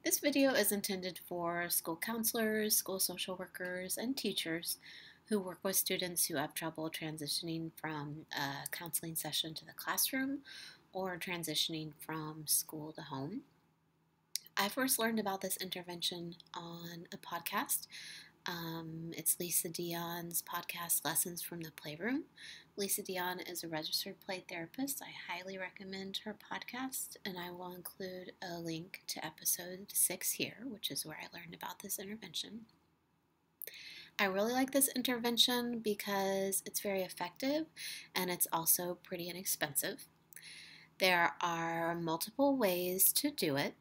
This video is intended for school counselors, school social workers, and teachers who work with students who have trouble transitioning from a counseling session to the classroom or transitioning from school to home. I first learned about this intervention on a podcast. It's Lisa Dion's podcast, Lessons from the Playroom. Lisa Dion is a registered play therapist. I highly recommend her podcast, and I will include a link to episode 6 here, which is where I learned about this intervention. I really like this intervention because it's very effective and it's also pretty inexpensive. There are multiple ways to do it.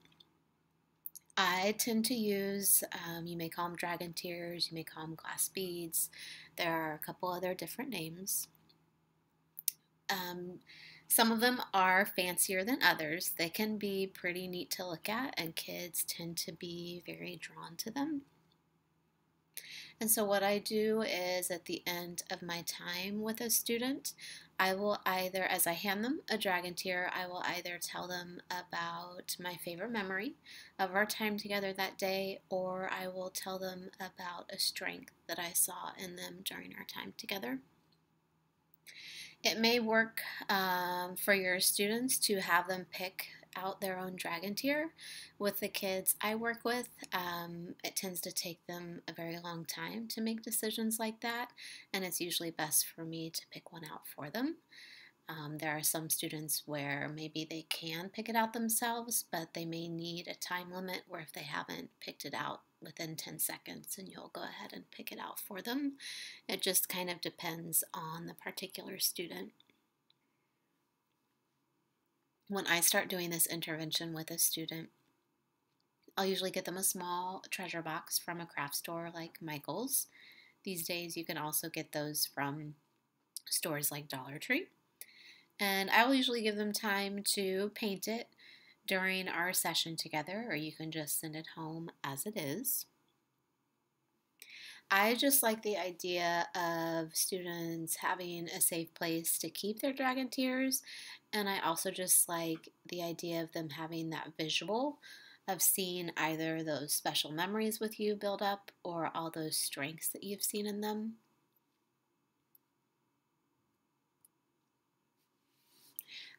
I tend to use, you may call them dragon tears, you may call them glass beads. There are a couple other different names. Some of them are fancier than others. They can be pretty neat to look at, and kids tend to be very drawn to them. And so what I do is at the end of my time with a student, I will either, as I hand them a dragon tear, I will either tell them about my favorite memory of our time together that day, or I will tell them about a strength that I saw in them during our time together. It may work for your students to have them pick out their own dragon tear. With the kids I work with, it tends to take them a very long time to make decisions like that, and it's usually best for me to pick one out for them. There are some students where maybe they can pick it out themselves, but they may need a time limit where if they haven't picked it out within 10 seconds, and you'll go ahead and pick it out for them. It just kind of depends on the particular student. When I start doing this intervention with a student, I'll usually get them a small treasure box from a craft store like Michael's. These days you can also get those from stores like Dollar Tree. And I will usually give them time to paint it during our session together, or you can just send it home as it is. I just like the idea of students having a safe place to keep their dragon tears, and I also just like the idea of them having that visual of seeing either those special memories with you build up or all those strengths that you've seen in them.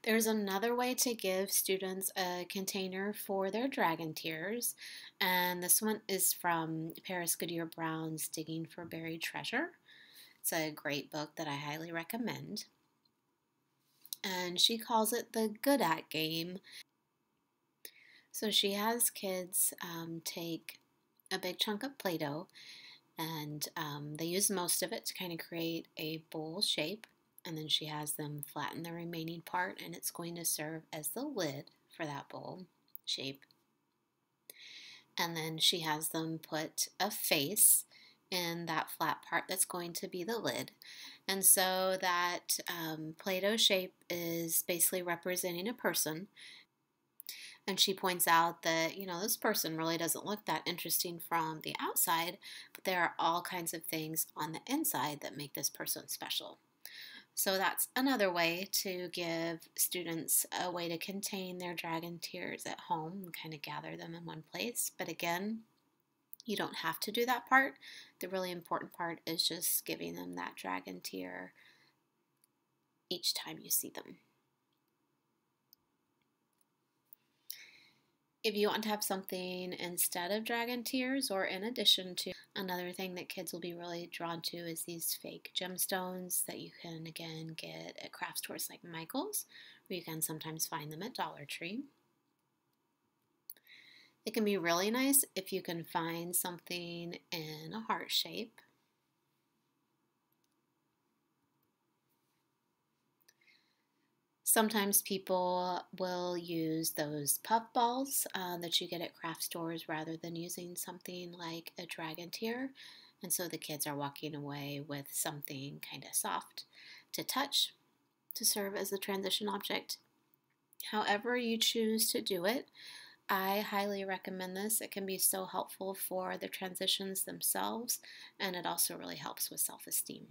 There's another way to give students a container for their dragon tears, and this one is from Paris Goodyear Brown's Digging for Buried Treasure. It's a great book that I highly recommend. And she calls it the Good At game. So she has kids take a big chunk of Play-Doh, and they use most of it to kind of create a bowl shape. And then she has them flatten the remaining part, and it's going to serve as the lid for that bowl shape. And then she has them put a face in that flat part that's going to be the lid. And so that Play-Doh shape is basically representing a person. And she points out that, this person really doesn't look that interesting from the outside, but there are all kinds of things on the inside that make this person special. So that's another way to give students a way to contain their dragon tears at home and kind of gather them in one place. But again, you don't have to do that part. The really important part is just giving them that dragon tear each time you see them. If you want to have something instead of dragon tears or in addition to, another thing that kids will be really drawn to is these fake gemstones that you can again get at craft stores like Michael's, or you can sometimes find them at Dollar Tree. It can be really nice if you can find something in a heart shape. Sometimes people will use those puff balls that you get at craft stores rather than using something like a dragon tear. And so the kids are walking away with something kind of soft to touch to serve as the transition object. However you choose to do it, I highly recommend this. It can be so helpful for the transitions themselves, and it also really helps with self-esteem.